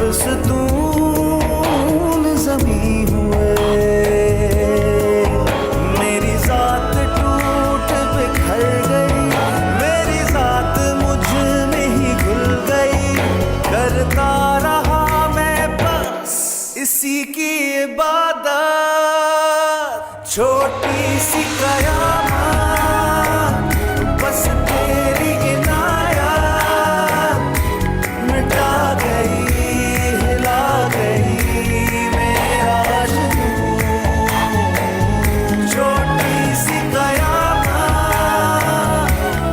फिसलून ज़मीं हुए, मेरी ज़ात टूट बिखर गई, मेरी ज़ात मुझ में ही घुल गई, करता रहा मैं बस इसी की इबादत, छोटी सी कयामत बस तेरी इनायत मिटा गई, हिला गई मेरा जुनून, छोटी सी कयामत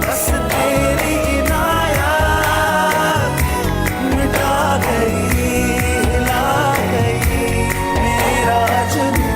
बस तेरी इनायत मिटा गई, हिला गई मेरा जुनून।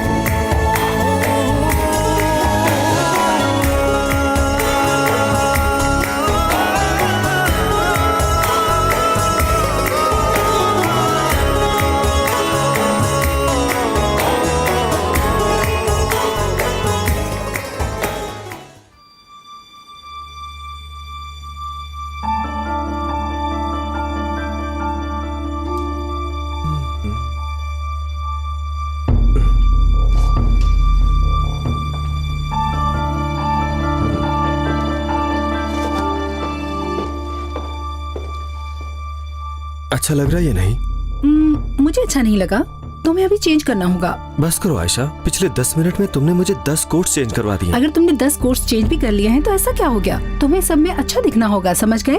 अच्छा लग रहा है ये नहीं? मुझे अच्छा नहीं लगा, तुम्हें अभी चेंज करना होगा। बस करो आयशा, पिछले 10 मिनट में तुमने मुझे 10 कोट्स चेंज करवा दिए। अगर तुमने 10 कोट्स चेंज भी कर लिए हैं तो ऐसा क्या हो गया? तुम्हें सब में अच्छा दिखना होगा, समझ गए?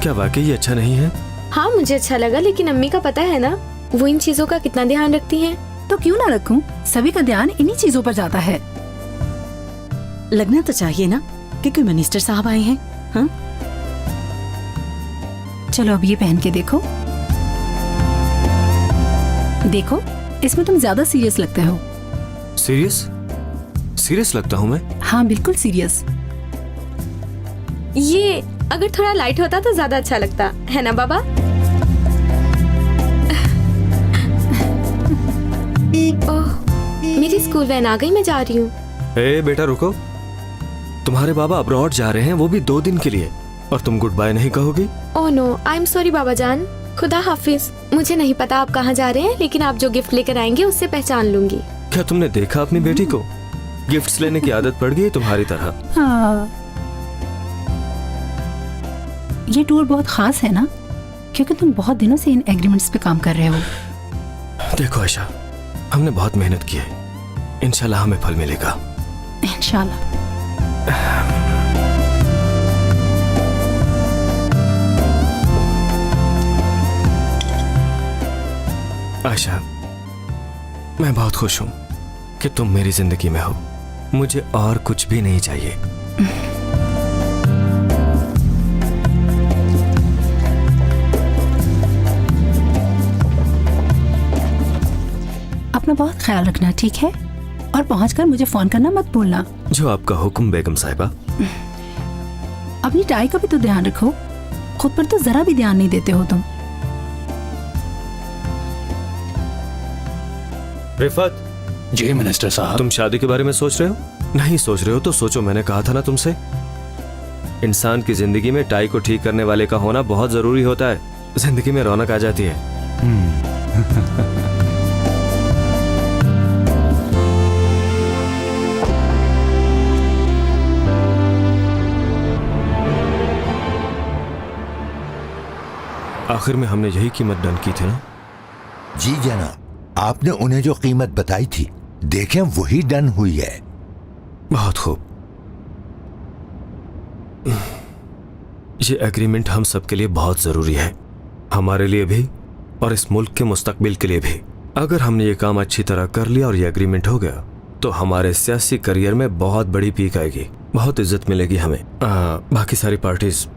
क्या वाकई ये अच्छा नहीं है? हाँ मुझे अच्छा लगा, लेकिन अम्मी का पता है ना वो इन चीजों का कितना ध्यान रखती हैं। तो क्यों ना रखूं? सभी का ध्यान इन्हीं चीजों पर जाता है। लगना तो चाहिए ना कि कोई मिनिस्टर साहब आए हैं। हाँ? चलो अब ये पहन के देखो। देखो, इसमें तुम ज्यादा सीरियस लगते हो। सीरियस? सीरियस लगता हूँ मैं? हाँ बिल्कुल सीरियस। ये अगर थोड़ा लाइट होता तो ज्यादा अच्छा लगता है ना बाबा? ओह, मेरी स्कूल वैन आ गई, मैं जा रही हूँ। ए बेटा रुको, तुम्हारे बाबा अब्रॉड जा रहे हैं, वो भी 2 दिन के लिए, और तुम गुड बाय नहीं कहोगी? Oh no, I am sorry बाबा जान, खुदा हाफिज। मुझे नहीं पता आप कहाँ जा रहे हैं, लेकिन आप जो गिफ्ट लेकर आएंगे उससे पहचान लूंगी। क्या तुमने देखा अपनी बेटी को? गिफ्ट्स लेने की आदत पड़ गई है तुम्हारी तरह। हाँ। ये टूर बहुत खास है ना, क्योंकि तुम बहुत दिनों से इन एग्रीमेंट्स पे काम कर रहे हो। देखो आयशा, हमने बहुत मेहनत की है, इंशाल्लाह हमें फल मिलेगा। इंशाल्लाह। आयशा, मैं बहुत खुश हूं कि तुम मेरी जिंदगी में हो, मुझे और कुछ भी नहीं चाहिए। अपना बहुत ख्याल रखना, ठीक है? और पहुंचकर मुझे फोन करना मत भूलना। जो आपका हुक्म बेगम साहिबा। अपनी टाई का भी तो ध्यान रखो, खुद पर तो जरा भी ध्यान नहीं देते हो तुम। रिफत जी मिनिस्टर साहब। तुम शादी के बारे में सोच रहे हो? नहीं सोच रहे हो तो सोचो, मैंने कहा था ना तुमसे, इंसान की जिंदगी में टाई को ठीक करने वाले का होना बहुत जरूरी होता है, जिंदगी में रौनक आ जाती है। आखिर में हमने यही कीमत डन की थी ना? जी जनाब, आपने उन्हें जो कीमत बताई थी, देखें वही डन हुई है। बहुत खूब। ये एग्रीमेंट हम सबके लिए बहुत जरूरी है, हमारे लिए भी और इस मुल्क के मुस्तकबिल के लिए भी। अगर हमने ये काम अच्छी तरह कर लिया और ये एग्रीमेंट हो गया तो हमारे सियासी करियर में बहुत बड़ी पीक आएगी, बहुत इज्जत मिलेगी हमें। बाकी सारी पार्टीज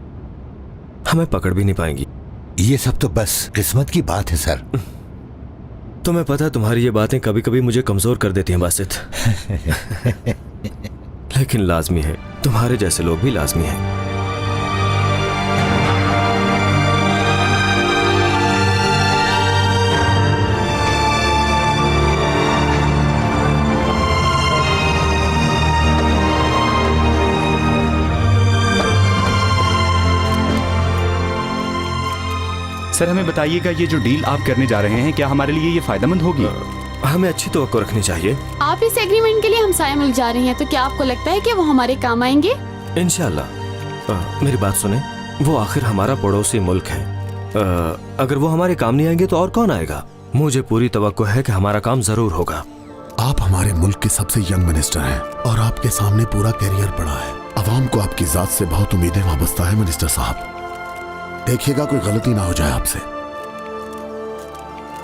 हमें पकड़ भी नहीं पाएंगी। ये सब तो बस किस्मत की बात है सर। तुम्हें पता है तुम्हारी ये बातें कभी कभी मुझे कमजोर कर देती हैं बासित। लेकिन लाजमी है, तुम्हारे जैसे लोग भी लाजमी हैं। सर हमें बताइएगा, ये जो डील आप करने जा रहे हैं क्या हमारे लिए ये फायदेमंद होगी? हमें अच्छी तवक्को रखनी चाहिए। आप इस एग्रीमेंट के लिए हमसाया मुल्क जा रहे हैं, तो क्या आपको लगता है कि वो हमारे काम आएंगे? इंशाल्लाह। मेरी बात सुने, वो आखिर हमारा पड़ोसी मुल्क है। अगर वो हमारे काम नहीं आएंगे तो और कौन आएगा? मुझे पूरी तवक्को है कि हमारा काम जरूर होगा। आप हमारे मुल्क के सबसे यंग मिनिस्टर हैं और आपके सामने पूरा कैरियर पड़ा है। अवाम को आपकी जात से बहुत उम्मीदें वाबस्ता है मिनिस्टर साहब। देखिएगा कोई गलती ना हो जाए आपसे।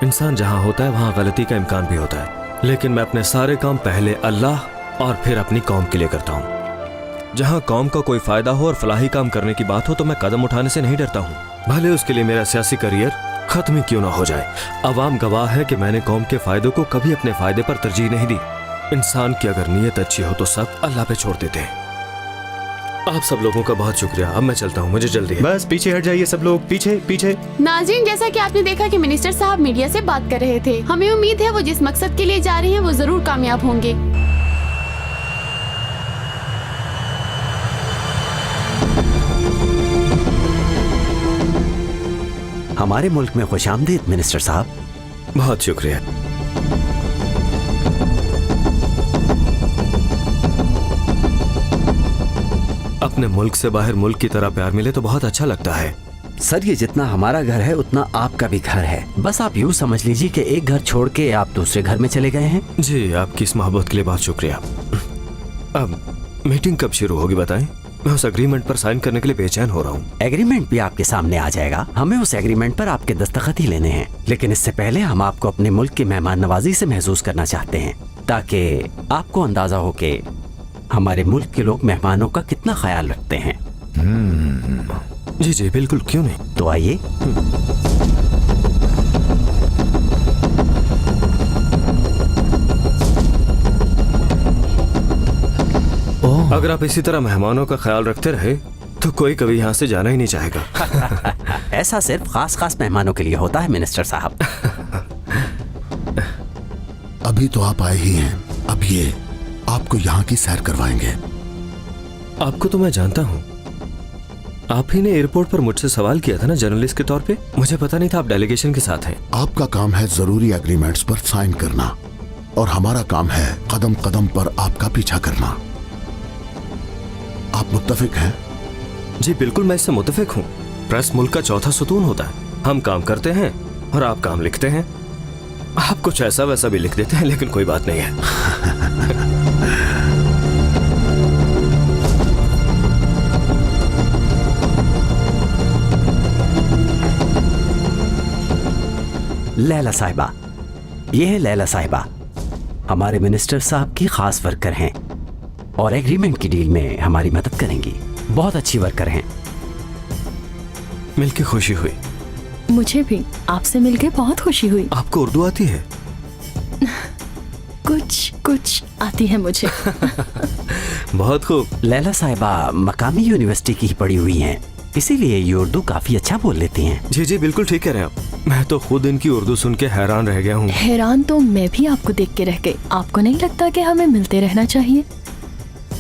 इंसान जहाँ होता है वहाँ गलती का इम्कान भी होता है, लेकिन मैं अपने सारे काम पहले अल्लाह और फिर अपनी कौम के लिए करता हूँ। जहाँ कौम का कोई फायदा हो और फलाही काम करने की बात हो तो मैं कदम उठाने से नहीं डरता हूँ, भले उसके लिए मेरा सियासी करियर खत्म ही क्यों ना हो जाए। अवाम गवाह है कि मैंने कौम के फायदे को कभी अपने फायदे पर तरजीह नहीं दी। इंसान की अगर नीयत अच्छी हो तो सब अल्लाह पे छोड़ देते हैं। आप सब लोगों का बहुत शुक्रिया। अब मैं चलता हूँ, मुझे जल्दी है। बस पीछे हट जाइए सब लोग, पीछे पीछे। नाज़रीन, जैसा कि आपने देखा कि मिनिस्टर साहब मीडिया से बात कर रहे थे, हमें उम्मीद है वो जिस मकसद के लिए जा रहे हैं वो जरूर कामयाब होंगे। हमारे मुल्क में खुशामदीद मिनिस्टर साहब। बहुत शुक्रिया। अपने मुल्क से बाहर मुल्क की तरह प्यार मिले तो बहुत अच्छा लगता है। सर ये जितना हमारा घर है उतना आपका भी घर है। बस आप यूँ समझ लीजिए कि एक घर छोड़ के आप दूसरे घर में चले गए हैं। जी, आपकी इस मोहब्बत के लिए बहुत शुक्रिया। अब मीटिंग कब शुरू होगी बताएं? मैं उस एग्रीमेंट पर साइन करने के लिए बेचैन हो रहा हूँ। एग्रीमेंट भी आपके सामने आ जाएगा। हमें उस एग्रीमेंट पर आपके दस्तखत ही लेने हैं, लेकिन इससे पहले हम आपको अपने मुल्क की मेहमान नवाजी से महसूस करना चाहते हैं, ताकि आपको अंदाजा हो कि हमारे मुल्क के लोग मेहमानों का कितना ख्याल रखते हैं। जी जी बिल्कुल, क्यों नहीं। तो आइए। अगर आप इसी तरह मेहमानों का ख्याल रखते रहे तो कोई कभी यहाँ से जाना ही नहीं चाहेगा। ऐसा सिर्फ खास मेहमानों के लिए होता है मिनिस्टर साहब। अभी तो आप आए ही हैं, अब ये आपको यहाँ की सैर करवाएंगे। आपको तो मैं जानता हूँ, आप ही ने एयरपोर्ट पर मुझसे सवाल किया था ना जर्नलिस्ट के तौर पे। मुझे पता नहीं था आप डेलीगेशन के साथ हैं। आपका काम है जरूरी एग्रीमेंट्स पर साइन करना और हमारा काम है कदम कदम पर आपका पीछा करना। आप मुत्तफिक हैं? जी बिल्कुल, मैं इससे मुत्तफिक हूँ। प्रेस मुल्क का चौथा सुतून होता है। हम काम करते हैं और आप काम लिखते हैं। आप कुछ ऐसा वैसा भी लिख देते हैं, लेकिन कोई बात नहीं है। लैला साहिबा, ये है लैला साहिबा, हमारे मिनिस्टर साहब की खास वर्कर हैं और एग्रीमेंट की डील में हमारी मदद करेंगी। बहुत अच्छी वर्कर हैं। मिलके खुशी हुई। मुझे भी आपसे मिलके बहुत खुशी हुई। आपको उर्दू आती है? कुछ कुछ आती है मुझे। बहुत खूब। लैला साहिबा मकामी यूनिवर्सिटी की ही पढ़ी हुई हैं, इसीलिए ये उर्दू काफी अच्छा बोल लेती हैं। जी जी बिल्कुल ठीक कह रहे हैं आप। मैं तो खुद इनकी उर्दू सुन के हैरान रह गया हूँ। हैरान तो मैं भी आपको देख के रह गई। आपको नहीं लगता कि हमें मिलते रहना चाहिए?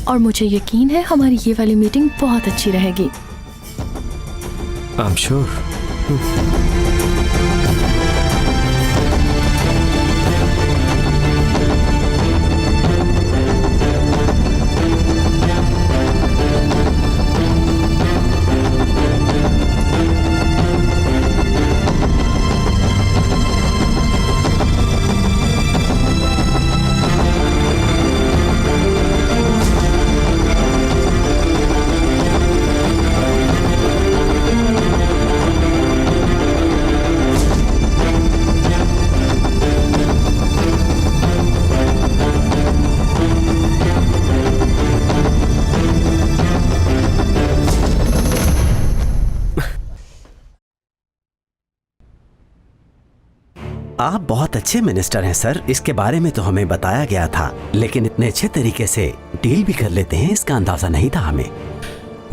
और मुझे यकीन है हमारी ये वाली मीटिंग बहुत अच्छी रहेगी। I'm sure. आप बहुत अच्छे मिनिस्टर हैं सर, इसके बारे में तो हमें बताया गया था, लेकिन इतने अच्छे तरीके से डील भी कर लेते हैं इसका अंदाजा नहीं था हमें।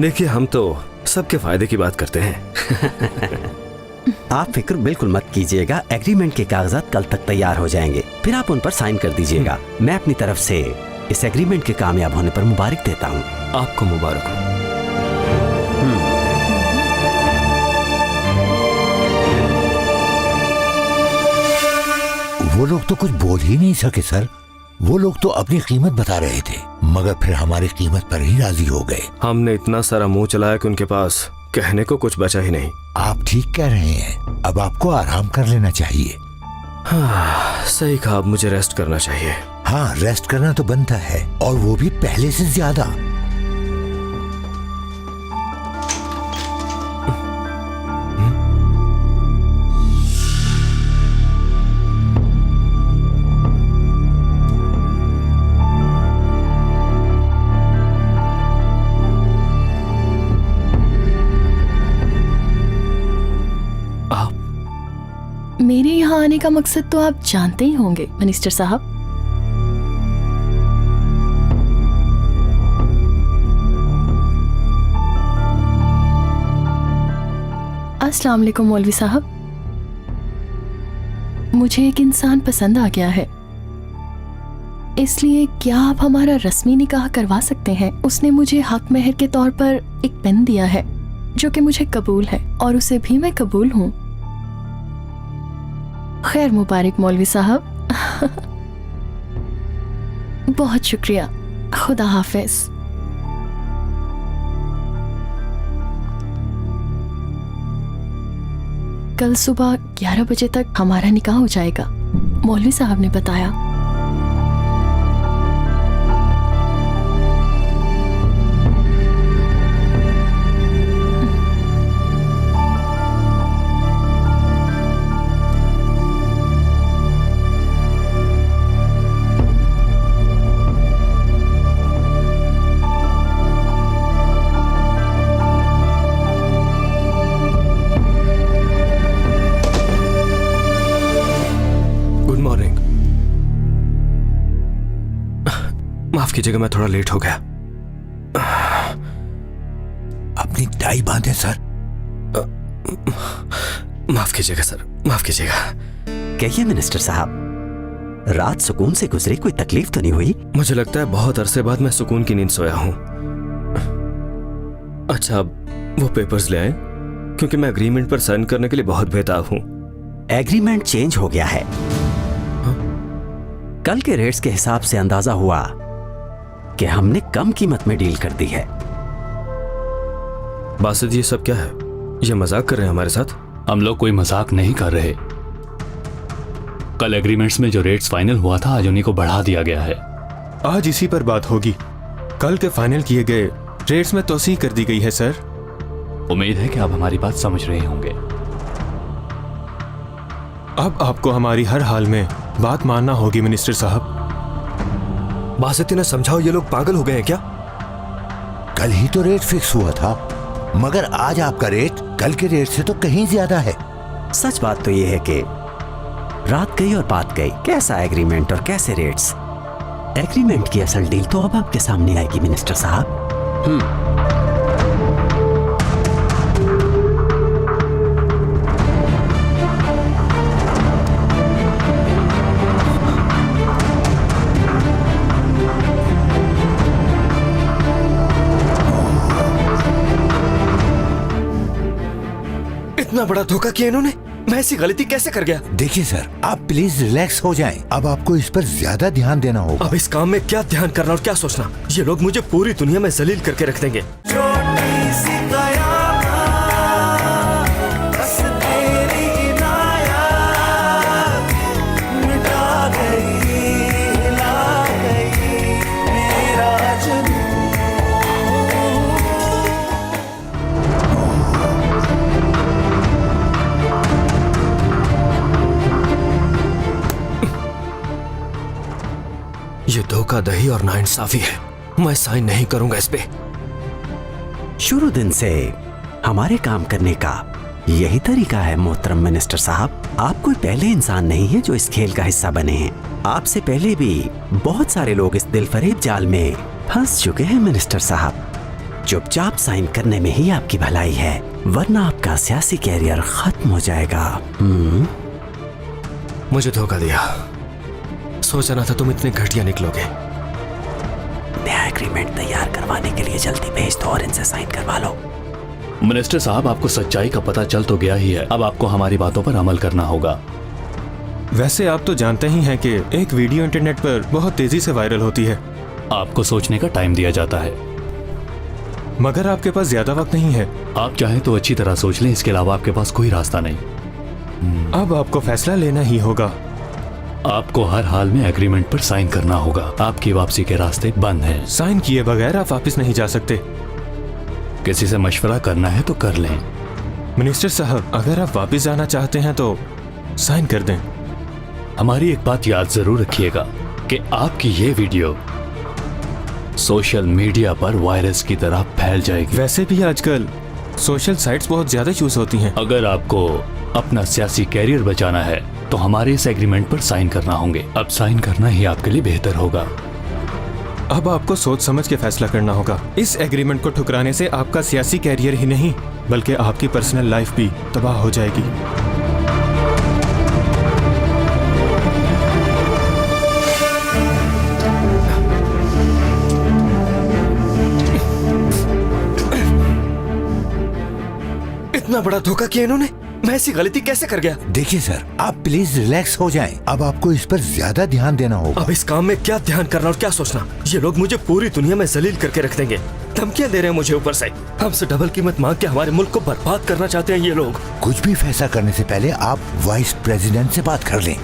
देखिए, हम तो सबके फायदे की बात करते हैं। आप फिक्र बिल्कुल मत कीजिएगा, एग्रीमेंट के कागजात कल तक तैयार हो जाएंगे, फिर आप उन पर साइन कर दीजिएगा। मैं अपनी तरफ से इस एग्रीमेंट के कामयाब होने पर मुबारक देता हूँ। आपको मुबारक हो। वो लोग तो कुछ बोल ही नहीं सके सर। वो लोग तो अपनी कीमत बता रहे थे, मगर फिर हमारी कीमत पर ही राजी हो गए। हमने इतना सारा मुंह चलाया कि उनके पास कहने को कुछ बचा ही नहीं। आप ठीक कह रहे हैं, अब आपको आराम कर लेना चाहिए। हाँ, सही कहा, अब मुझे रेस्ट करना चाहिए। हाँ, रेस्ट करना तो बनता है, और वो भी पहले से ज्यादा। मेरे यहाँ आने का मकसद तो आप जानते ही होंगे मिनिस्टर साहब। अस्सलाम वालेकुम मौलवी साहब। मुझे एक इंसान पसंद आ गया है, इसलिए क्या आप हमारा रस्मी निकाह करवा सकते हैं? उसने मुझे हक मेहर के तौर पर एक पेन दिया है जो कि मुझे कबूल है, और उसे भी मैं कबूल हूँ। खैर मुबारक मौलवी साहब। बहुत शुक्रिया, खुदा हाफिज। कल सुबह 11 बजे तक हमारा निकाह हो जाएगा, मौलवी साहब ने बताया। माफ कीजिएगा, मैं थोड़ा लेट हो गया। अपनी टाई बांधे सर। माफ कीजिएगा सर, माफ कीजिएगा। कहिए मिनिस्टर साहब, रात सुकून से गुजरी, कोई तकलीफ तो नहीं हुई? मुझे लगता है बहुत अरसे बाद मैं सुकून की नींद सोया हूं। अच्छा, अब वो पेपर्स ले आए, क्योंकि मैं एग्रीमेंट पर साइन करने के लिए बहुत बेताब हूं। एग्रीमेंट चेंज हो गया है। कल के रेट्स के हिसाब से अंदाजा हुआ कि हमने कम कीमत में डील कर दी है। बासित, ये सब क्या है? ये मजाक कर रहे हैं हमारे साथ? हम लोग कोई मजाक नहीं कर रहे। कल एग्रीमेंट्स में जो रेट्स फाइनल हुआ था, आज उन्हीं को बढ़ा दिया गया है। आज इसी पर बात होगी। कल के फाइनल किए गए रेट्स में तोसी कर दी गई है सर। उम्मीद है कि आप हमारी बात समझ रहे होंगे। अब आपको हमारी हर हाल में बात मानना होगी मिनिस्टर साहब। बासित ने समझाओ, ये लोग पागल हो गए हैं क्या? कल ही तो रेट फिक्स हुआ था, मगर आज आपका रेट कल के रेट से तो कहीं ज्यादा है। सच बात तो ये है कि रात गई और बात गई। कैसा एग्रीमेंट और कैसे रेट्स? एग्रीमेंट की असल डील तो अब आपके सामने आएगी मिनिस्टर साहब। इतना बड़ा धोखा किया इन्होंने, मैं ऐसी गलती कैसे कर गया? देखिए सर, आप प्लीज रिलैक्स हो जाएं। अब आपको इस पर ज्यादा ध्यान देना होगा। अब इस काम में क्या ध्यान करना और क्या सोचना? ये लोग मुझे पूरी दुनिया में जलील करके रख देंगे। छोटी सी कयामत, बस तेरी इनायत मिटा गई, हिला गई मेरा जुनून। ये धोखाधड़ी और नाइंसाफी है, मैं साइन नहीं करूंगा इस पे। शुरू दिन से हमारे काम करने का यही तरीका है मोहतरम मिनिस्टर साहब। आप कोई पहले इंसान नहीं है जो इस खेल का हिस्सा बने हैं। आपसे पहले भी बहुत सारे लोग इस दिलफरेब जाल में फंस चुके हैं मिनिस्टर साहब। चुपचाप साइन करने में ही आपकी भलाई है, वरना आपका सियासी कैरियर खत्म हो जाएगा। मुझे धोखा दिया, सोचा ना था तुम इतने घटिया निकलोगे। नया एग्रीमेंट तैयार करवाने के लिए जल्दी भेज दो और इनसे साइन करवा लो। मिनिस्टर साहब, आपको सच्चाई का पता चल तो गया ही है, अब आपको हमारी बातों पर अमल करना होगा। वैसे आप तो जानते ही हैं कि एक वीडियो इंटरनेट पर बहुत तेजी से वायरल होती है, आपको सोचने का टाइम दिया जाता है। मगर आपके पास ज्यादा वक्त नहीं है। आप चाहें तो अच्छी तरह सोच लें, इसके अलावा आपके पास कोई रास्ता नहीं। अब आपको फैसला लेना ही होगा। आपको हर हाल में एग्रीमेंट पर साइन करना होगा। आपकी वापसी के रास्ते बंद हैं। साइन किए बगैर आप वापस नहीं जा सकते। किसी से मशवरा करना है तो कर लें। मिनिस्टर साहब, अगर आप वापस जाना चाहते हैं तो साइन कर दें। हमारी एक बात याद जरूर रखिएगा कि आपकी ये वीडियो सोशल मीडिया पर वायरस की तरह फैल जाएगी। वैसे भी आजकल सोशल साइट्स बहुत ज्यादा यूज होती हैं। अगर आपको अपना सियासी कैरियर बचाना है तो हमारे इस एग्रीमेंट पर साइन करना होंगे। अब साइन करना ही आपके लिए बेहतर होगा। अब आपको सोच समझ के फैसला करना होगा। इस एग्रीमेंट को ठुकराने से आपका सियासी कैरियर ही नहीं बल्कि आपकी पर्सनल लाइफ भी तबाह हो जाएगी। इतना बड़ा धोखा किया इन्होंने। मैं ऐसी गलती कैसे कर गया? देखिए सर, आप प्लीज रिलैक्स हो जाएं। अब आपको इस पर ज्यादा ध्यान देना होगा। अब इस काम में क्या ध्यान करना और क्या सोचना? ये लोग मुझे पूरी दुनिया में जलील करके रख देंगे। धमकियां दे रहे हैं मुझे ऊपर से। हमसे डबल कीमत मांग के हमारे मुल्क को बर्बाद करना चाहते हैं ये लोग। कुछ भी फैसला करने से पहले आप वाइस प्रेसिडेंट से बात कर लें।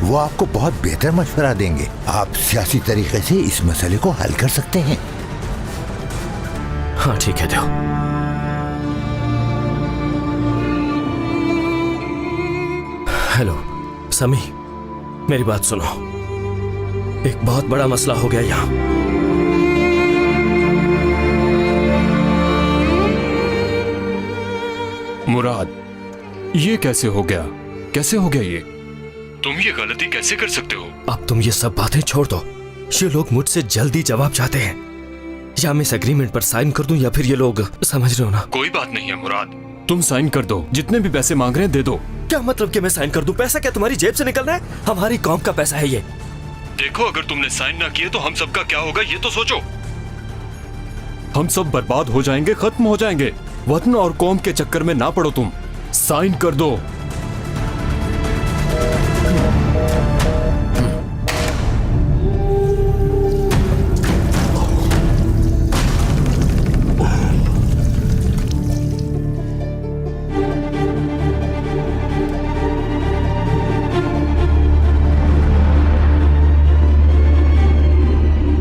वो आपको बहुत बेहतर मशवरा देंगे। आप सियासी तरीके से इस मसले को हल कर सकते हैं। हाँ ठीक है देव। हेलो समी, मेरी बात सुनो। एक बहुत बड़ा मसला हो गया यहाँ। मुराद, ये कैसे हो गया? कैसे हो गया ये? तुम ये गलती कैसे कर सकते हो? अब तुम ये सब बातें छोड़ दो। ये लोग मुझसे जल्दी जवाब चाहते हैं। या मैं इस एग्रीमेंट पर साइन कर दूं या फिर ये लोग, समझ रहे हो ना? कोई बात नहीं है मुराद, तुम साइन कर दो। जितने भी पैसे मांग रहे हैं दे दो। क्या मतलब कि मैं साइन कर दूं? पैसा क्या तुम्हारी जेब से निकल रहा है? हमारी कौम का पैसा है ये। देखो, अगर तुमने साइन ना किए तो हम सबका क्या होगा ये तो सोचो। हम सब बर्बाद हो जाएंगे, खत्म हो जाएंगे। वतन और कौम के चक्कर में ना पड़ो तुम। साइन कर दो।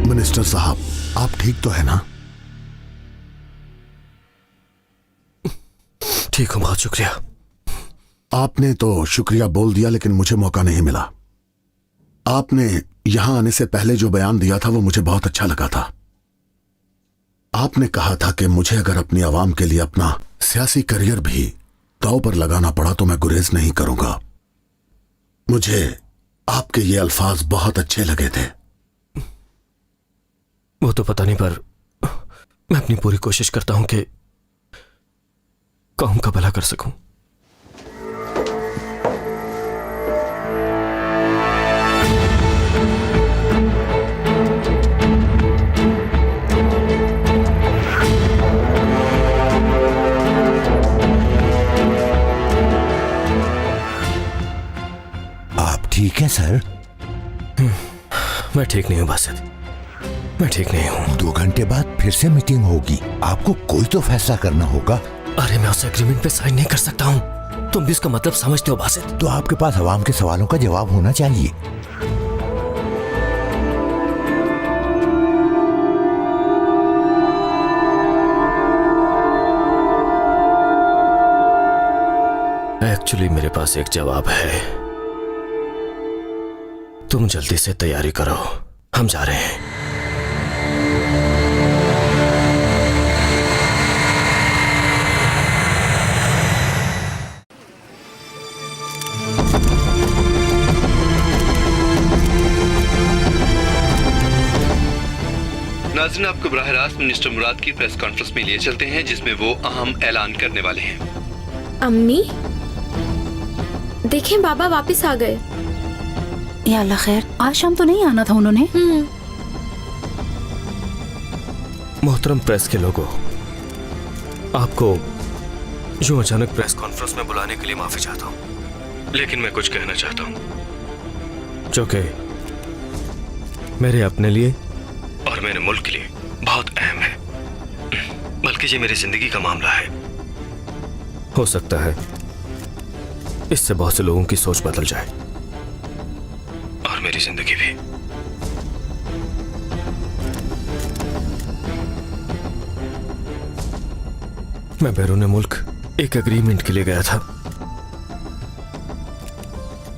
मिनिस्टर साहब, आप ठीक तो है ना? ठीक हूं, बहुत शुक्रिया। आपने तो शुक्रिया बोल दिया लेकिन मुझे मौका नहीं मिला। आपने यहां आने से पहले जो बयान दिया था वो मुझे बहुत अच्छा लगा था। आपने कहा था कि मुझे अगर अपनी आवाम के लिए अपना सियासी करियर भी दांव पर लगाना पड़ा तो मैं गुरेज नहीं करूंगा। मुझे आपके ये अल्फाज बहुत अच्छे लगे थे। वो तो पता नहीं, पर मैं अपनी पूरी कोशिश करता हूं कि कौम का भला कर सकूं। आप ठीक हैं सर? मैं ठीक नहीं हूं बासित, मैं ठीक नहीं हूं। 2 घंटे बाद फिर से मीटिंग होगी। आपको कोई तो फैसला करना होगा। अरे मैं उस एग्रीमेंट पे साइन नहीं कर सकता हूं। तुम भी इसका मतलब समझते हो बासित? तो आपके पास अवाम के सवालों का जवाब होना चाहिए। एक्चुअली मेरे पास एक जवाब है। तुम जल्दी से तैयारी करो, हम जा रहे हैं। नाज़रीन, आपको बराह रास्त मिनिस्टर मुराद की प्रेस कॉन्फ्रेंस में लिए चलते हैं जिसमें वो अहम ऐलान करने वाले हैं। अम्मी, देखें बाबा वापस आ गए। या अल्लाह खैर, आज शाम तो नहीं आना था उन्होंने। मोहतरम प्रेस के लोगों, आपको यूं अचानक प्रेस कॉन्फ्रेंस में बुलाने के लिए माफी चाहता हूं, लेकिन मैं कुछ कहना चाहता हूं। जो कि मेरे अपने लिए और मेरे मुल्क के लिए बहुत अहम है, बल्कि ये मेरी जिंदगी का मामला है। हो सकता है इससे बहुत से लोगों की सोच बदल जाए और मेरी जिंदगी भी। मैं बैरून मुल्क एक एग्रीमेंट के लिए गया था।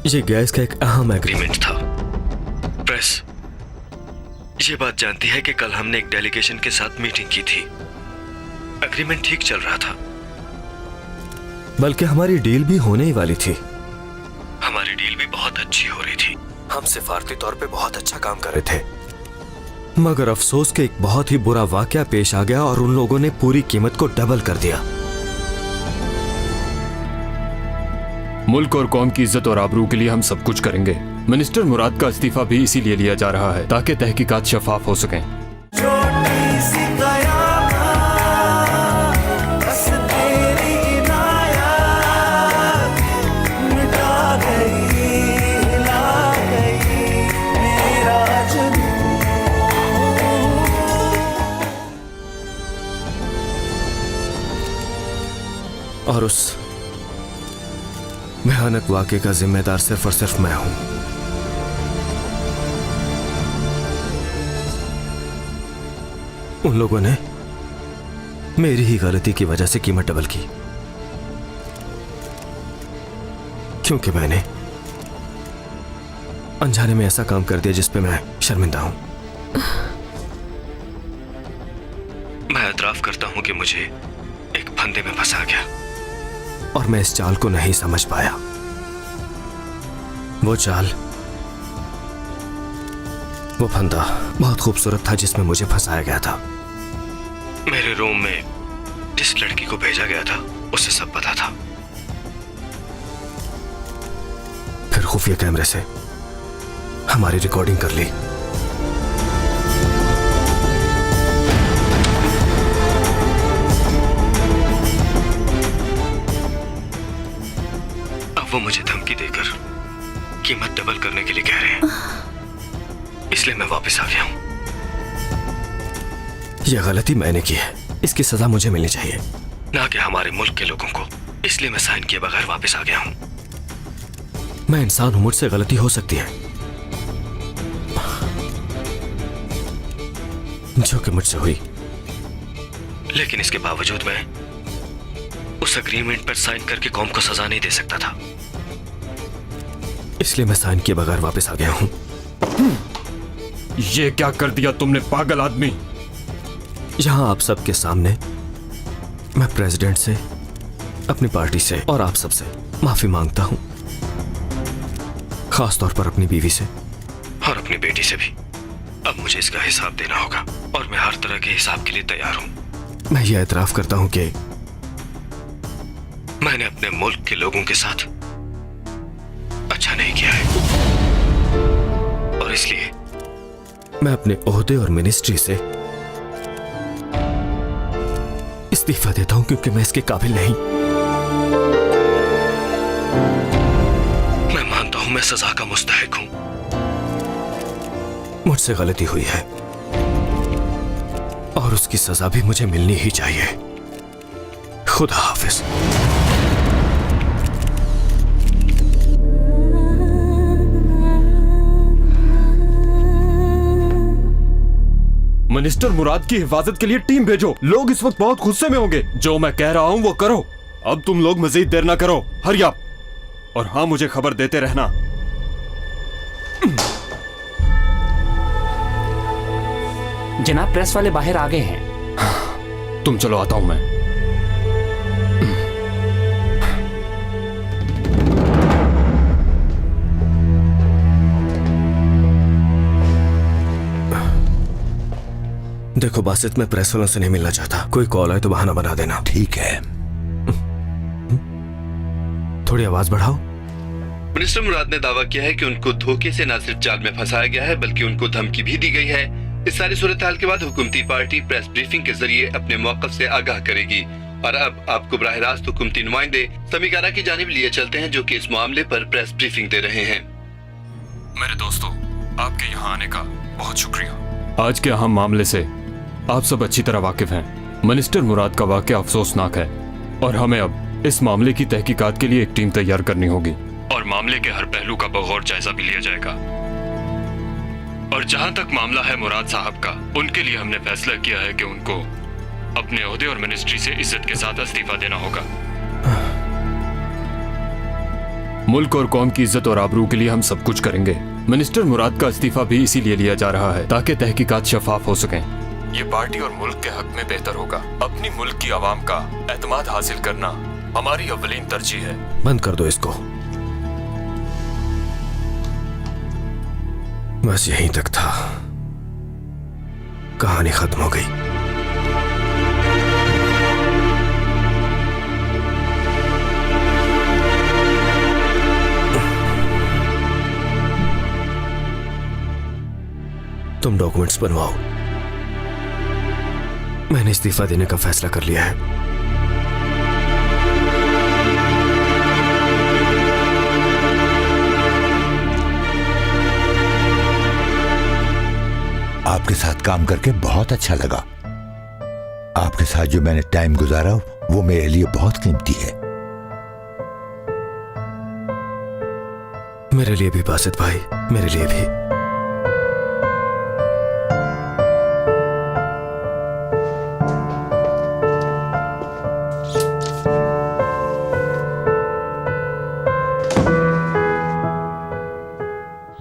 ये गैस का एक अहम एग्रीमेंट था। प्रेस ये बात जानती है कि कल हमने एक डेलीगेशन के साथ मीटिंग की थी। एग्रीमेंट ठीक चल रहा था, बल्कि हमारी डील भी होने ही वाली थी। हमारी डील भी बहुत अच्छी हो रही थी। हम सिफारती तौर पे बहुत अच्छा काम कर रहे थे, मगर अफसोस के एक बहुत ही बुरा वाकया पेश आ गया और उन लोगों ने पूरी कीमत को डबल कर दिया। मुल्क और कौम की इज्जत और आबरू के लिए हम सब कुछ करेंगे। मिनिस्टर मुराद का इस्तीफा भी इसीलिए लिया जा रहा है ताकि तहकीकात शफाफ हो सकें। छोटी सी कयामत, बस तेरी इनायत मिटा गई, हिला गई मेरा जुनून। और उस भयानक वाकये का जिम्मेदार सिर्फ और सिर्फ मैं हूं। उन लोगों ने मेरी ही गलती की वजह से कीमत डबल की, क्योंकि मैंने अनजाने में ऐसा काम कर दिया जिस पे मैं शर्मिंदा हूं। मैं एतराफ करता हूं कि मुझे एक फंदे में फंसा गया और मैं इस चाल को नहीं समझ पाया। वो चाल, वो फंदा बहुत खूबसूरत था जिसमें मुझे फंसाया गया था। मेरे रूम में जिस लड़की को भेजा गया था उसे सब पता था। फिर खुफिया कैमरे से हमारी रिकॉर्डिंग कर ली। अब वो मुझे धमकी देकर कीमत डबल करने के लिए कह रहे हैं, इसलिए मैं वापस आ गया हूं। यह गलती मैंने की है, इसकी सजा मुझे मिलनी चाहिए, ना कि हमारे मुल्क के लोगों को। इसलिए मैं साइन किए बगैर वापस आ गया हूं। मैं इंसान हूं, मुझसे गलती हो सकती है, जो कि मुझसे हुई, लेकिन इसके बावजूद मैं उस एग्रीमेंट पर साइन करके कौम को सजा नहीं दे सकता था। इसलिए मैं साइन किए बगैर वापस आ गया हूं। ये क्या कर दिया तुमने पागल आदमी? यहां आप सबके सामने मैं प्रेसिडेंट से, अपनी पार्टी से और आप सबसे माफी मांगता हूं, खास तौर पर अपनी बीवी से और अपनी बेटी से भी। अब मुझे इसका हिसाब देना होगा और मैं हर तरह के हिसाब के लिए तैयार हूं। मैं यह एतराफ करता हूं कि मैंने अपने मुल्क के लोगों के साथ अच्छा नहीं किया है, और इसलिए मैं अपने ओहदे और मिनिस्ट्री से इस्तीफा देता हूं, क्योंकि मैं इसके काबिल नहीं। मैं मानता हूं मैं सजा का मुस्तहिक हूं, मुझसे गलती हुई है और उसकी सजा भी मुझे मिलनी ही चाहिए। खुदा हाफिज। मिनिस्टर मुराद की हिफाजत के लिए टीम भेजो। लोग इस वक्त बहुत गुस्से में होंगे। जो मैं कह रहा हूं वो करो। अब तुम लोग मजीद देर ना करो, हरी अप। और हाँ, मुझे खबर देते रहना। जनाब, प्रेस वाले बाहर आ गए हैं। तुम चलो, आता हूं मैं। देखो बासित, मैं प्रेस वालों से नहीं मिलना चाहता। कोई कॉल आए तो बहाना बना देना। ठीक है। थोड़ी आवाज बढ़ाओ। मिनिस्टर मुराद ने दावा किया है कि उनको धोखे से न सिर्फ जाल में फंसाया गया है, बल्कि उनको धमकी भी दी गई है। इस सारी सूरत हाल के बाद हुकूमती पार्टी प्रेस ब्रीफिंग के जरिए अपने मौक़िफ़ से आगाह करेगी। और अब आपको बराह रास्त हुकूमती नुमाइंदे समीकारा की जानिब लिए चलते हैं, जो कि इस मामले पर प्रेस ब्रीफिंग दे रहे हैं। मेरे दोस्तों, आपके यहाँ आने का बहुत शुक्रिया। आज के अहम मामले से आप सब अच्छी तरह वाकिफ हैं। मिनिस्टर मुराद का वाकया अफसोसनाक है और हमें अब इस मामले की तहकीकात के लिए एक टीम तैयार करनी होगी और मामले के हर पहलू का बगौर जायजा भी लिया जाएगा। और जहां तक मामला है मुराद साहब का, उनके लिए हमने फैसला किया है कि उनको अपने ओहदे और मिनिस्ट्री से इज्जत के साथ इस्तीफा देना होगा। मुल्क और कौम की इज्जत और आबरू के लिए हम सब कुछ करेंगे। मिनिस्टर मुराद का इस्तीफा भी इसीलिए लिया जा रहा है ताकि तहकीकात शफाफ हो सकें। ये पार्टी और मुल्क के हक में बेहतर होगा। अपनी मुल्क की आवाम का एतमाद हासिल करना हमारी अव्वलीन तरजीह है। बंद कर दो इसको। बस यहीं तक था, कहानी खत्म हो गई। तुम डॉक्यूमेंट्स बनवाओ। मैंने इस्तीफा देने का फैसला कर लिया है। आपके साथ काम करके बहुत अच्छा लगा। आपके साथ जो मैंने टाइम गुजारा वो मेरे लिए बहुत कीमती है। मेरे लिए भी बासित भाई, मेरे लिए भी।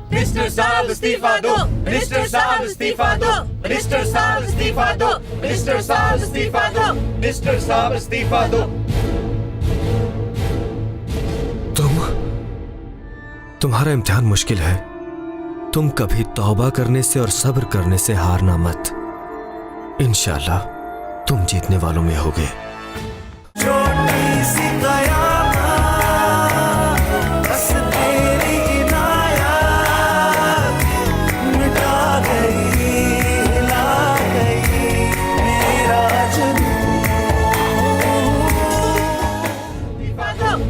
मिनिस्टर साहब इस्तीफा दो, मिनिस्टर साहब इस्तीफा दो, मिनिस्टर साहब इस्तीफा दो, मिनिस्टर साहब इस्तीफा दो, मिनिस्टर साहब इस्तीफा दो। तुम्हारा इम्तिहान मुश्किल है। तुम कभी तौबा करने से और सब्र करने से हारना मत। इंशाअल्लाह तुम जीतने वालों में होगे। छोटी सी कयामत, बस तेरी इनायत मिटा गई, हिला गई मेरा जुनून।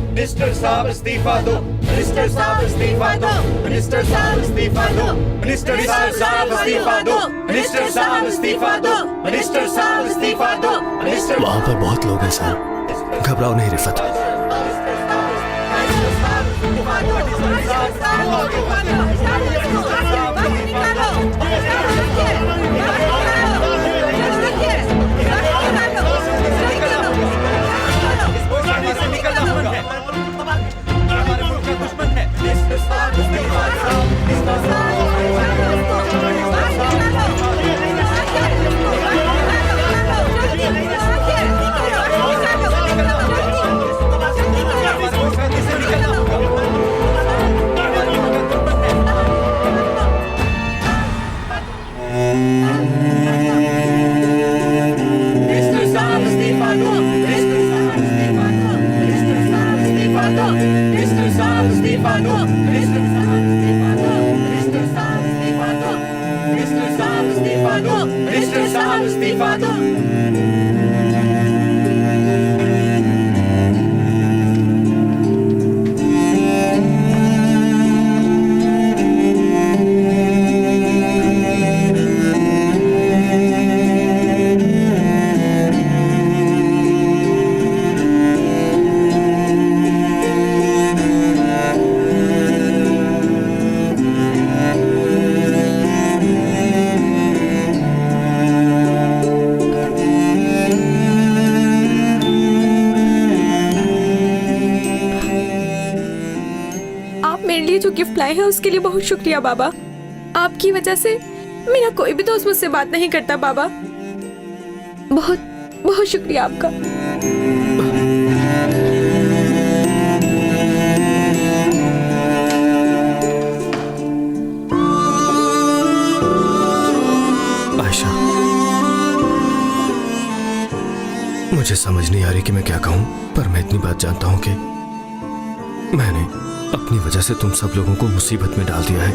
मिनिस्टर साहब इस्तीफा दो, मिनिस्टर साहब इस्तीफा दो, मिनिस्टर साहब इस्तीफा दो, मिनिस्टर साहब इस्तीफा दो, मिनिस्टर साहब इस्तीफा दो, मिनिस्टर साहब इस्तीफा दो, मिनिस्टर। वहां पर बहुत लोग हैं सर, घबराओ नहीं रिफत। उसके लिए बहुत शुक्रिया बाबा। आपकी वजह से मेरा कोई भी दोस्त मुझसे बात नहीं करता बाबा। बहुत बहुत शुक्रिया आपका। आयशा, मुझे समझ नहीं आ रही कि मैं क्या कहूं, पर मैं इतनी बात जानता हूं कि मैंने अपनी वजह से तुम सब लोगों को मुसीबत में डाल दिया है।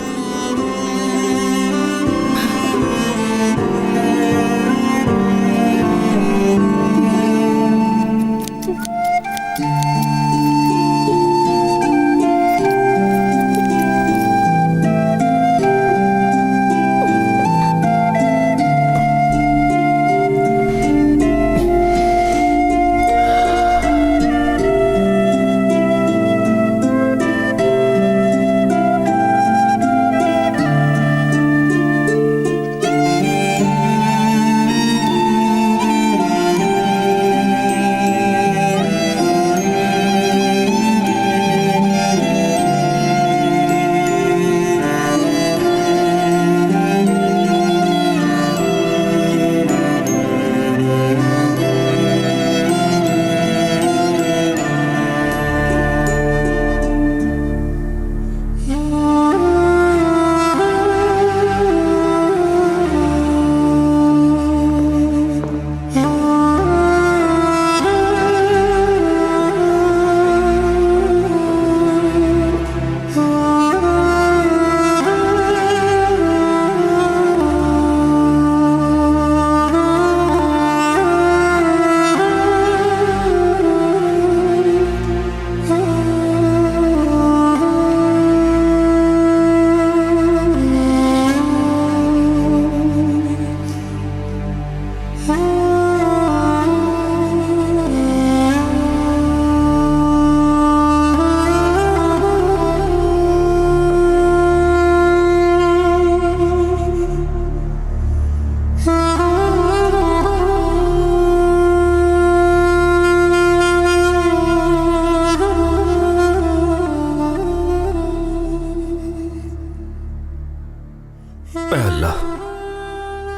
ऐ अल्लाह,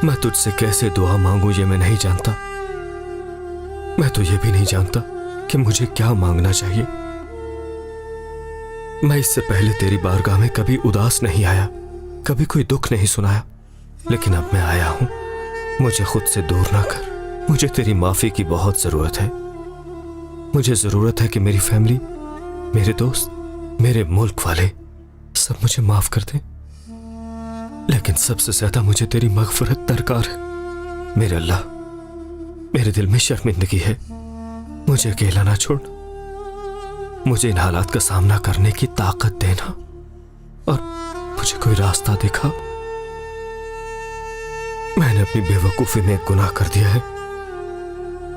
मैं तुझसे कैसे दुआ मांगू ये मैं नहीं जानता। मैं तो ये भी नहीं जानता कि मुझे क्या मांगना चाहिए। मैं इससे पहले तेरी बारगाह में कभी उदास नहीं आया, कभी कोई दुख नहीं सुनाया, लेकिन अब मैं आया हूं। मुझे खुद से दूर ना कर। मुझे तेरी माफी की बहुत जरूरत है। मुझे जरूरत है कि मेरी फैमिली, मेरे दोस्त, मेरे मुल्क वाले सब मुझे माफ कर दें, लेकिन सबसे ज्यादा मुझे तेरी मगफरत दरकार है। मेरे अल्लाह, मेरे दिल में शर्मिंदगी है। मुझे अकेला ना छोड़। मुझे इन हालात का सामना करने की ताकत देना और मुझे कोई रास्ता दिखा। मैंने अपनी बेवकूफी में एक गुनाह कर दिया है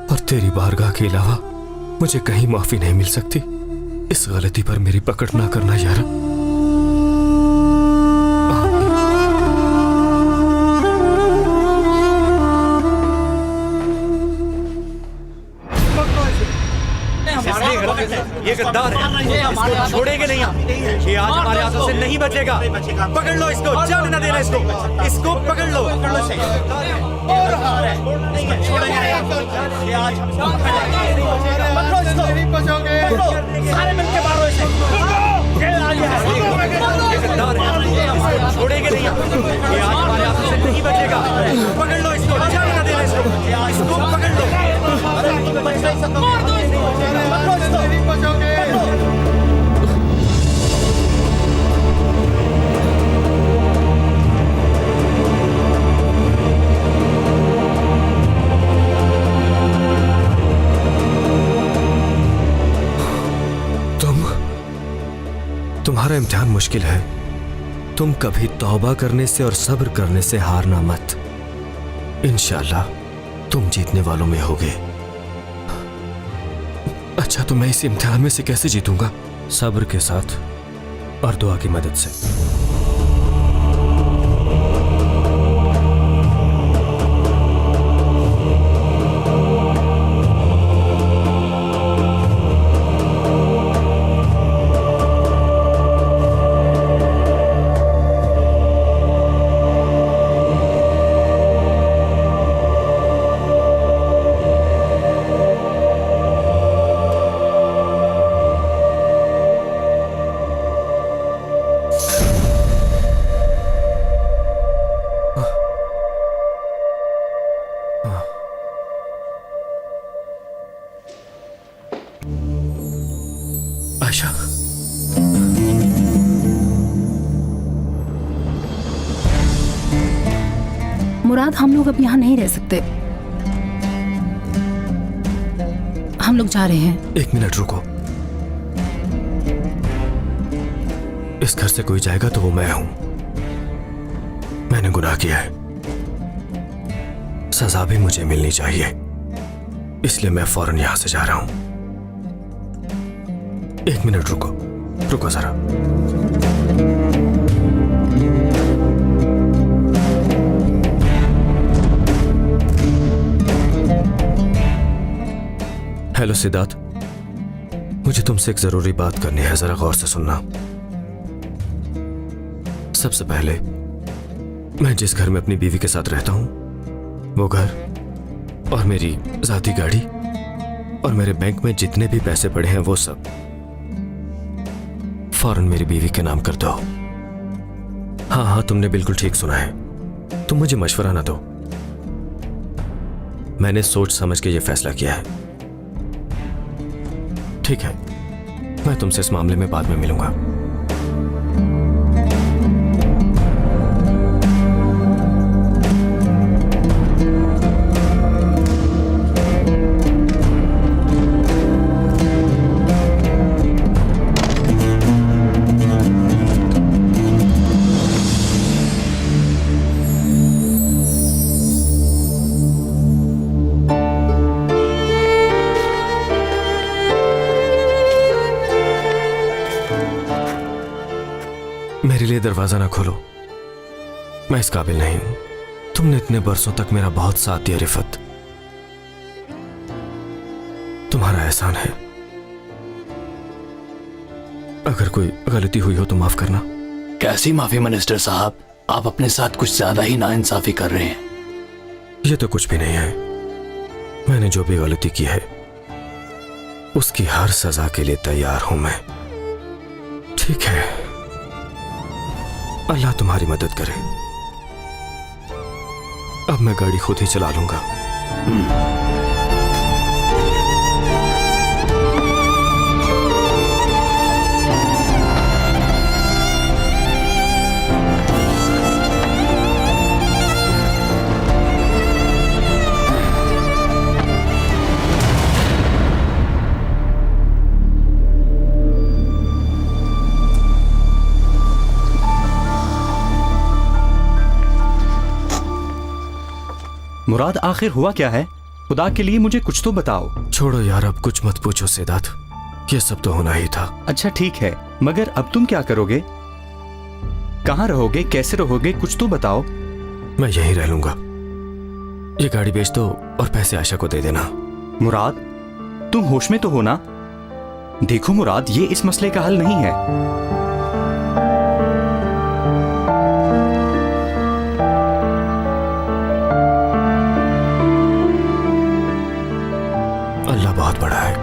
और तेरी बारगाह के अलावा मुझे कहीं माफी नहीं मिल सकती। इस गलती पर मेरी पकड़ ना करना यार। ये गद्दार है, इसको छोड़ेंगे नहीं हम। ये आज हमारे हाथों से नहीं बचेगा। पकड़ लो इसको, जाने ना देना इसको। इसको पकड़ लो। सारे मिलके मारो इसे। ये गद्दार है, इसको छोड़ेंगे नहीं हम। ये आज हमारे हाथों से नहीं बचेगा। पकड़ लो इसको, जाने ना देना इसको। इसको पकड़ लो। तुम्हारा इम्तिहान मुश्किल है। तुम कभी तौबा करने से और सब्र करने से हारना मत। इंशाअल्लाह तुम जीतने वालों में होगे। अच्छा, तो मैं इस इम्तिहान में से कैसे जीतूंगा? सब्र के साथ और दुआ की मदद से। आयशा, मुराद, हम लोग अब यहाँ नहीं रह सकते। हम लोग जा रहे हैं। एक मिनट रुको। इस घर से कोई जाएगा तो वो मैं हूं। मैंने गुनाह किया है, सजा भी मुझे मिलनी चाहिए, इसलिए मैं फौरन यहां से जा रहा हूं। एक मिनट रुको, रुको जरा। हेलो सिद्धार्थ, मुझे तुमसे एक जरूरी बात करनी है, जरा गौर से सुनना। सबसे पहले, मैं जिस घर में अपनी बीवी के साथ रहता हूं, वो घर और मेरी जाती गाड़ी और मेरे बैंक में जितने भी पैसे पड़े हैं वो सब फौरन मेरी बीवी के नाम कर दो। हाँ हाँ, तुमने बिल्कुल ठीक सुना है। तुम मुझे मशवरा ना दो, मैंने सोच समझ के ये फैसला किया है। ठीक है, मैं तुमसे इस मामले में बाद में मिलूंगा। मेरे लिए दरवाजा ना खोलो, मैं इस काबिल नहीं हूं। तुमने इतने बरसों तक मेरा बहुत साथ दिया रिफत, तुम्हारा एहसान है। अगर कोई गलती हुई हो तो माफ करना। कैसी माफी मिनिस्टर साहब? आप अपने साथ कुछ ज्यादा ही नाइंसाफी कर रहे हैं। ये तो कुछ भी नहीं है। मैंने जो भी गलती की है उसकी हर सजा के लिए तैयार हूं मैं। ठीक है, अल्लाह तुम्हारी मदद करे। अब मैं गाड़ी खुद ही चला लूंगा। मुराद, आखिर हुआ क्या है? खुदा के लिए मुझे कुछ तो बताओ। छोड़ो यार, अब कुछ मत पूछो सिद्धार्थ, ये सब तो होना ही था। अच्छा ठीक है, मगर अब तुम क्या करोगे? कहाँ रहोगे, कैसे रहोगे, कुछ तो बताओ। मैं यहीं रह लूंगा। ये गाड़ी बेच दो और पैसे आशा को दे देना। मुराद, तुम होश में तो हो ना? देखो मुराद, ये इस मसले का हल नहीं है। अल्लाह बहुत बड़ा है।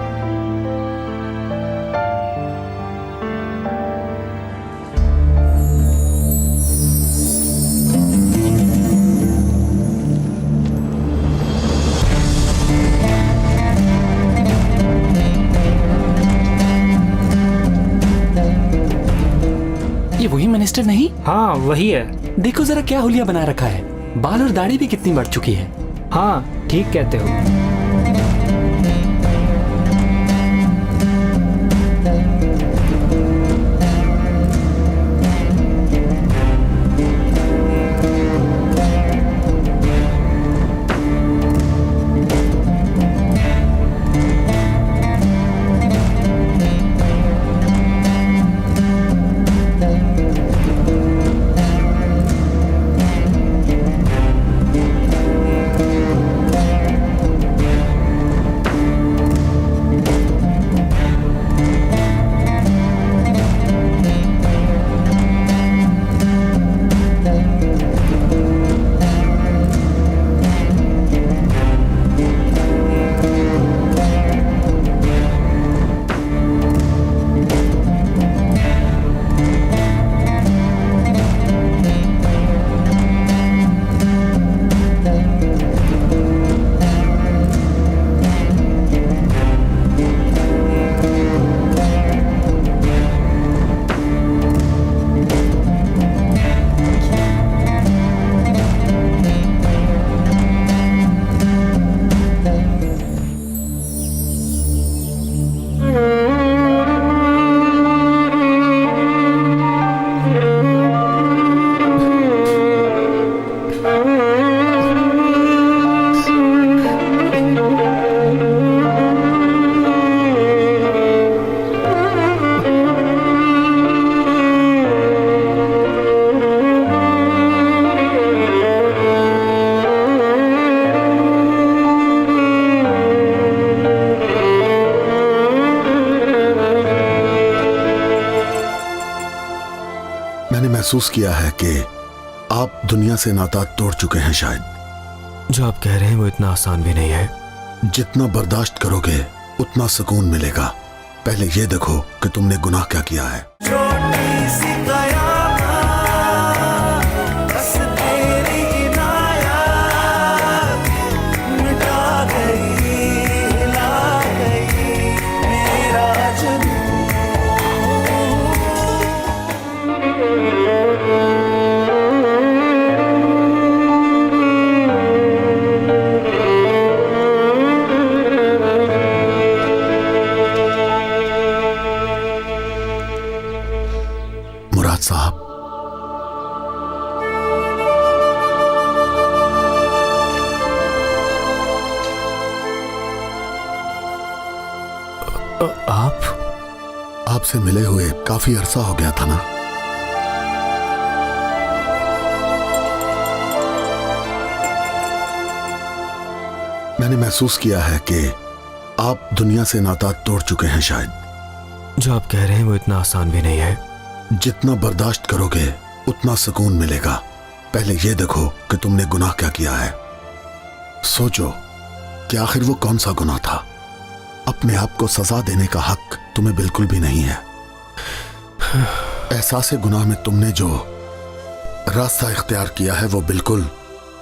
ये वही मिनिस्टर नहीं? हाँ वही है। देखो जरा क्या हुलिया बना रखा है। बाल और दाढ़ी भी कितनी बढ़ चुकी है। हाँ ठीक कहते हो। महसूस किया है कि आप दुनिया से नाता तोड़ चुके हैं। शायद जो आप कह रहे हैं वो इतना आसान भी नहीं है। जितना बर्दाश्त करोगे उतना सुकून मिलेगा। पहले ये देखो कि तुमने गुनाह क्या किया है। छोटी सी कयामत, बस तेरी इनायत मिटा गई, हिला गई मेरा मुराद साहब, आपसे मिले हुए काफी अरसा हो गया था ना? मैंने महसूस किया है कि आप दुनिया से नाता तोड़ चुके हैं। शायद जो आप कह रहे हैं वो इतना आसान भी नहीं है। जितना बर्दाश्त करोगे उतना सुकून मिलेगा। पहले ये देखो कि तुमने गुनाह क्या किया है। सोचो कि आखिर वो कौन सा गुनाह था। अपने आप को सजा देने का हक तुम्हें बिल्कुल भी नहीं है। एहसास गुनाह में तुमने जो रास्ता इख्तियार किया है वो बिल्कुल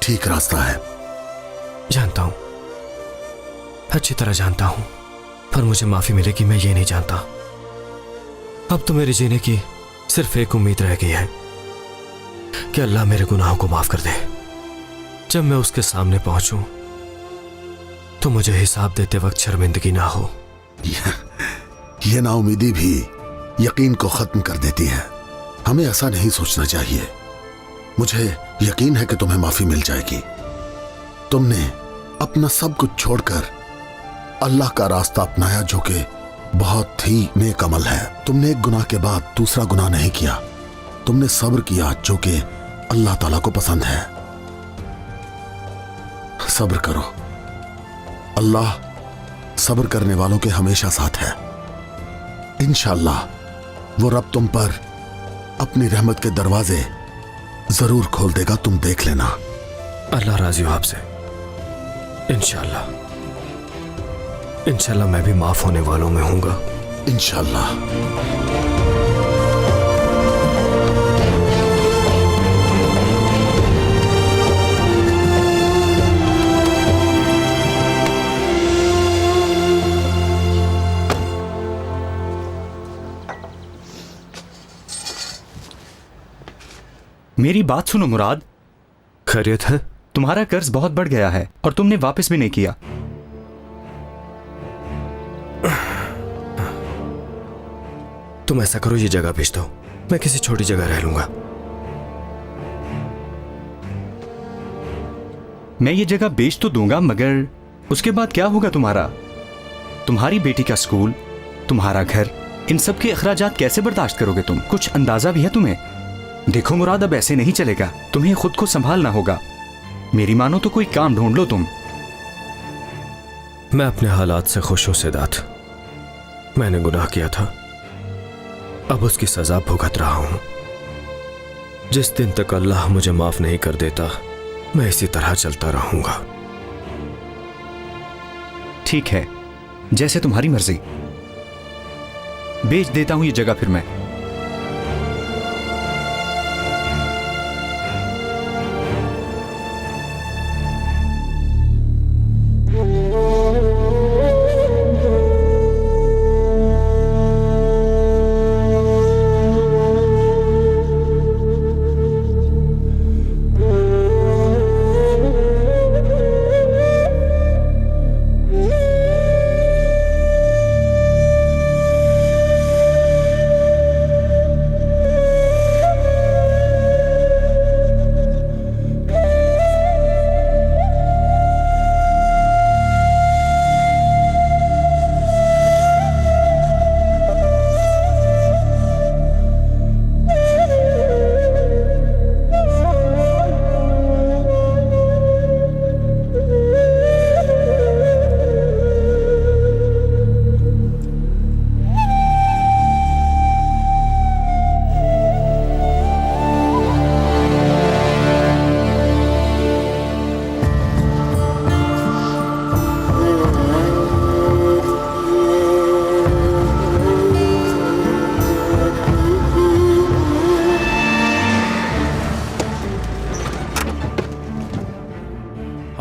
ठीक रास्ता है। जानता हूं, अच्छी तरह जानता हूं, पर मुझे माफी मिलेगी मैं ये नहीं जानता। अब तो मेरे जीने की सिर्फ एक उम्मीद रह गई है कि अल्लाह मेरे गुनाहों को माफ कर दे। जब मैं उसके सामने पहुंचूं तो मुझे हिसाब देते वक्त शर्मिंदगी ना हो। ये नाउमीदी भी यकीन को खत्म कर देती है। हमें ऐसा नहीं सोचना चाहिए। मुझे यकीन है कि तुम्हें माफी मिल जाएगी। तुमने अपना सब कुछ छोड़कर अल्लाह का रास्ता अपनाया जो कि बहुत ही नेक अमल है। तुमने एक गुनाह के बाद दूसरा गुनाह नहीं किया। तुमने सब्र किया जो कि अल्लाह ताला को पसंद है। सब्र करो, अल्लाह सब्र करने वालों के हमेशा साथ है। इंशाअल्लाह वो रब तुम पर अपनी रहमत के दरवाजे जरूर खोल देगा, तुम देख लेना। अल्लाह राजी हो आपसे। इंशाअल्लाह इंशाअल्लाह मैं भी माफ होने वालों में हूंगा। इंशाअल्लाह। मेरी बात सुनो मुराद। खैरियत है? तुम्हारा कर्ज बहुत बढ़ गया है और तुमने वापस भी नहीं किया। तुम ऐसा करो, ये जगह भेज दो, मैं किसी छोटी जगह रह लूंगा। मैं ये जगह बेच तो दूंगा, मगर उसके बाद क्या होगा तुम्हारा? तुम्हारी बेटी का स्कूल, तुम्हारा घर, इन सब के अखराजात कैसे बर्दाश्त करोगे तुम? कुछ अंदाजा भी है तुम्हें? देखो मुराद, अब ऐसे नहीं चलेगा। तुम्हें खुद को संभालना होगा। मेरी मानो तो कोई काम ढूंढ लो तुम। मैं अपने हालात से खुश हूं सिद्धार्थ। मैंने गुनाह किया था, अब उसकी सजा भुगत रहा हूं। जिस दिन तक अल्लाह मुझे माफ नहीं कर देता मैं इसी तरह चलता रहूंगा। ठीक है, जैसे तुम्हारी मर्जी। बेच देता हूं ये जगह फिर मैं।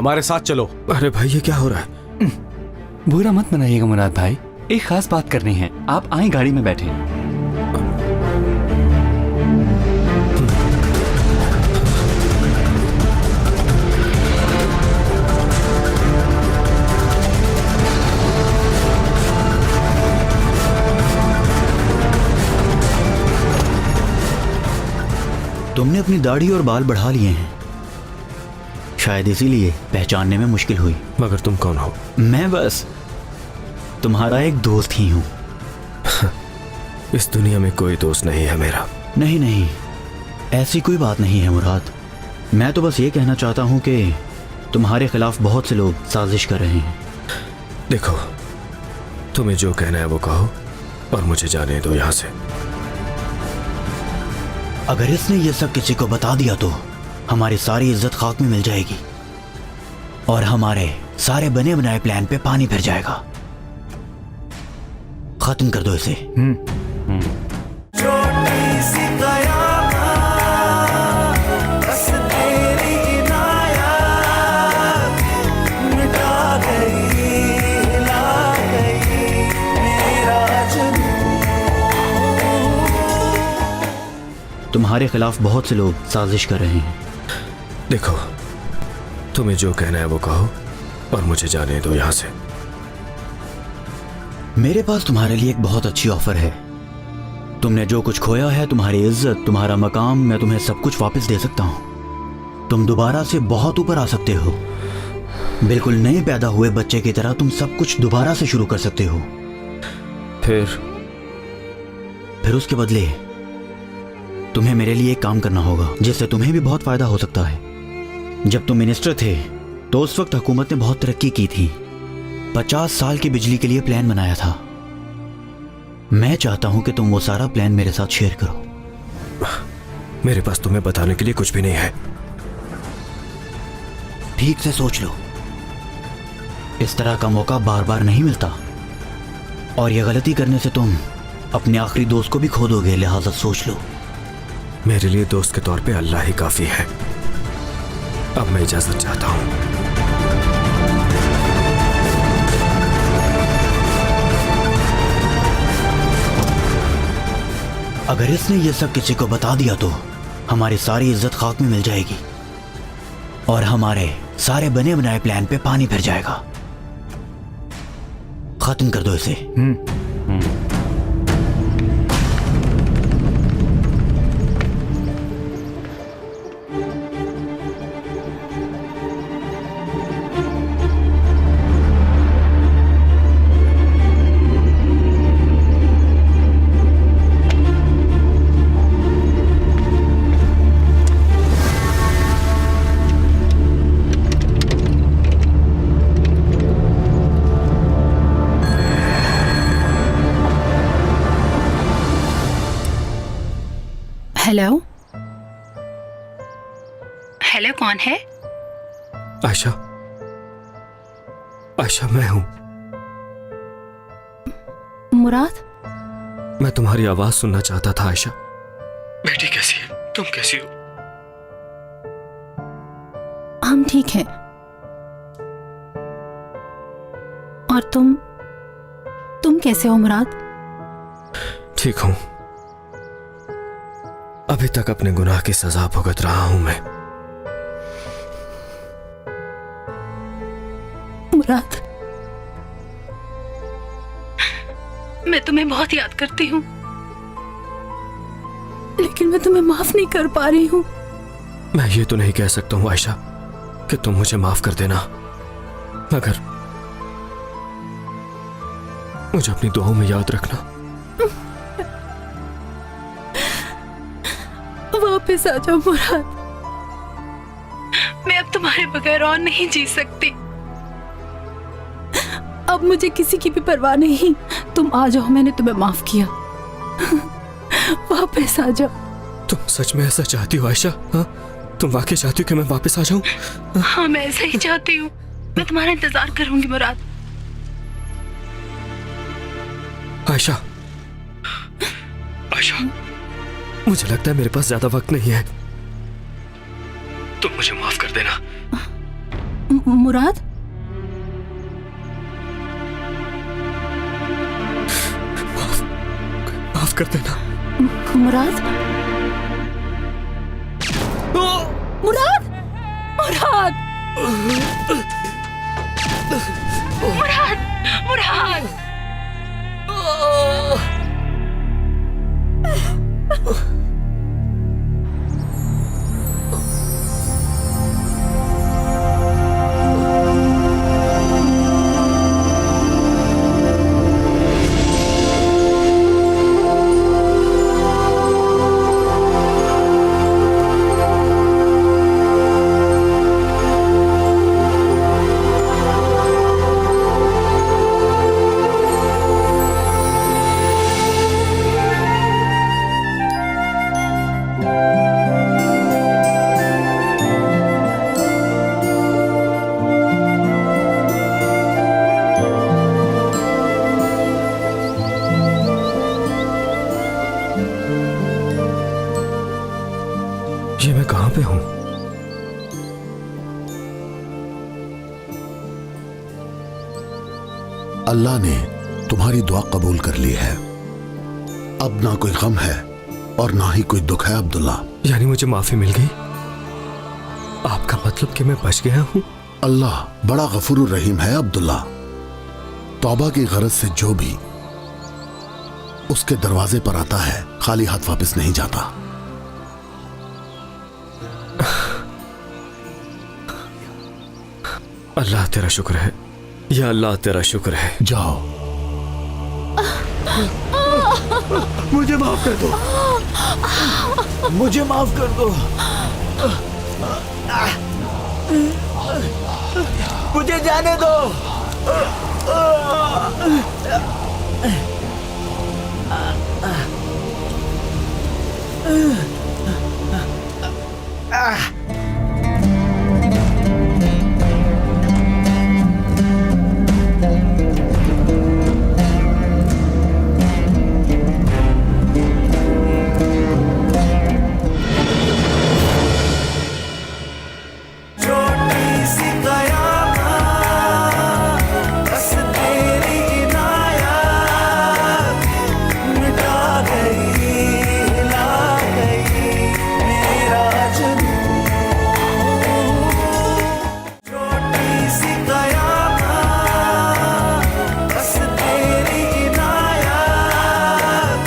हमारे साथ चलो। अरे भाई ये क्या हो रहा है? बुरा मत मनाइएगा मुराद भाई, एक खास बात करनी है। आप आए गाड़ी में बैठे। तुमने अपनी दाढ़ी और बाल बढ़ा लिए हैं, शायद इसीलिए पहचानने में मुश्किल हुई। मगर तुम कौन हो? मैं बस तुम्हारा एक दोस्त ही हूं। इस दुनिया में कोई दोस्त नहीं है मेरा। नहीं नहीं, ऐसी कोई बात नहीं है मुराद। मैं तो बस ये कहना चाहता हूं कि तुम्हारे खिलाफ बहुत से लोग साजिश कर रहे हैं। देखो, तुम्हें जो कहना है वो कहो और मुझे जाने दो यहाँ से। अगर इसने ये सब किसी को बता दिया तो हमारी सारी इज्जत खाक में मिल जाएगी और हमारे सारे बने बनाए प्लान पे पानी फिर जाएगा। खत्म कर दो इसे। छोटी सी कयामत, बस तेरी इनायत मिटा गई, हिला गई मेरा जुनून। तुम्हारे खिलाफ बहुत से लोग साजिश कर रहे हैं। देखो, तुम्हें जो कहना है वो कहो और मुझे जाने दो यहां से। मेरे पास तुम्हारे लिए एक बहुत अच्छी ऑफर है। तुमने जो कुछ खोया है, तुम्हारी इज्जत, तुम्हारा मकाम, मैं तुम्हें सब कुछ वापस दे सकता हूं। तुम दोबारा से बहुत ऊपर आ सकते हो। बिल्कुल नए पैदा हुए बच्चे की तरह तुम सब कुछ दोबारा से शुरू कर सकते हो। फिर उसके बदले तुम्हें मेरे लिए एक काम करना होगा जिससे तुम्हें भी बहुत फायदा हो सकता है। जब तुम मिनिस्टर थे तो उस वक्त हुकूमत ने बहुत तरक्की की थी। 50 साल की बिजली के लिए प्लान बनाया था। मैं चाहता हूं कि तुम वो सारा प्लान मेरे साथ शेयर करो। मेरे पास तुम्हें बताने के लिए कुछ भी नहीं है। ठीक से सोच लो, इस तरह का मौका बार बार नहीं मिलता और ये गलती करने से तुम अपने आखिरी दोस्त को भी खो दोगे, लिहाजा सोच लो। मेरे लिए दोस्त के तौर पे अल्लाह ही काफी है। अब मैं इजाजत चाहता हूं। अगर इसने ये सब किसी को बता दिया तो हमारी सारी इज्जत खाक में मिल जाएगी और हमारे सारे बने बनाए प्लान पे पानी फिर जाएगा। खत्म कर दो इसे। हेलो हेलो, कौन है? आयशा, आयशा मैं हूं। मुराद, मैं तुम्हारी आवाज सुनना चाहता था। आयशा, बेटी कैसी है? तुम कैसी हो? हम ठीक हैं। और तुम कैसे हो मुराद? ठीक हूं। अभी तक अपने गुनाह की सजा भुगत रहा हूं मैं। मुराद, मैं तुम्हें बहुत याद करती हूँ, लेकिन मैं तुम्हें माफ नहीं कर पा रही हूँ। मैं ये तो नहीं कह सकता हूं आयशा कि तुम मुझे माफ कर देना, मगर मुझे अपनी दुआओं में याद रखना। वापस आ जाओ मुराद, मैं अब तुम्हारे बगैर और नहीं जी सकती। अब मुझे किसी की भी परवाह नहीं। तुम आ जाओ, मैंने तुम्हें माफ किया। वापस आ जाओ। तुम सच में ऐसा चाहती हो आयशा? हाँ, तुम वाकई चाहती हो कि मैं वापस आ जाऊं? हाँ, मैं ऐसा ही चाहती हूँ। मैं तुम्हारा इंतजार करूंगी मुराद। आयशा, आयशा, मुझे लगता है मेरे पास ज्यादा वक्त नहीं है। तुम मुझे माफ कर देना। मुराद, माफ कर देना। मुराद, मुराद, मुराद, मुराद, मुराद। ये मैं कहां पे हूं? अल्लाह ने तुम्हारी दुआ कबूल कर ली है। अब ना कोई गम है और ना ही कोई दुख है अब्दुल्ला। यानी मुझे माफी मिल गई? आपका मतलब कि मैं बच गया हूं? अल्लाह बड़ा गफूरुर रहीम है अब्दुल्ला। तौबा की गरज से जो भी उसके दरवाजे पर आता है खाली हाथ वापस नहीं जाता। अल्लाह तेरा शुक्र है, या अल्लाह तेरा शुक्र है। जाओ। मुझे माफ कर दो, मुझे माफ कर दो, मुझे जाने दो। छोटी सी कयामत बस तेरी इनायत मिटा गई, हिला गई मेरा जुनून। छोटी सी कयामत बस तेरी इनायत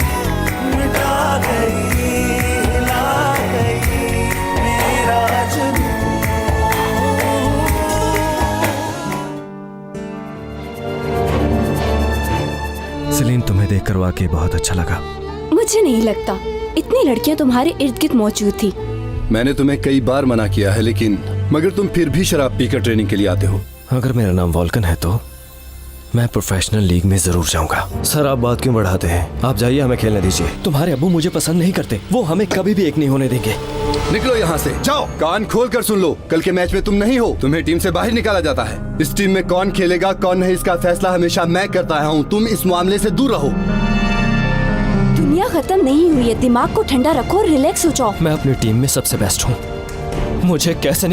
मिटा गई, हिला गई मेरा जुनून। सेलिन, तुम्हें देखकर वाकई बहुत अच्छा लगा। मुझे नहीं लगता, इतनी लड़कियां तुम्हारे इर्द गिर्द मौजूद थी। मैंने तुम्हें कई बार मना किया है, लेकिन मगर तुम फिर भी शराब पीकर ट्रेनिंग के लिए आते हो। अगर मेरा नाम वॉल्कन है तो मैं प्रोफेशनल लीग में जरूर जाऊंगा। सर, आप बात क्यों बढ़ाते हैं? आप जाइए, हमें खेलने दीजिए। तुम्हारे अब्बू मुझे पसंद नहीं करते, वो हमें कभी भी एक नहीं होने देंगे। निकलो यहाँ से, जाओ। कान खोल कर सुन लो, कल के मैच में तुम नहीं हो, तुम्हें टीम से बाहर निकाला जाता है। इस टीम में कौन खेलेगा कौन नहीं, इसका फैसला हमेशा मैं करता आया हूँ। तुम इस मामले से दूर रहो। दुनिया खत्म नहीं हुई है, दिमाग को ठंडा रखो और रिलैक्स हो जाओ। मैं अपनी टीम में सबसे बेस्ट हूँ, मुझे कैसे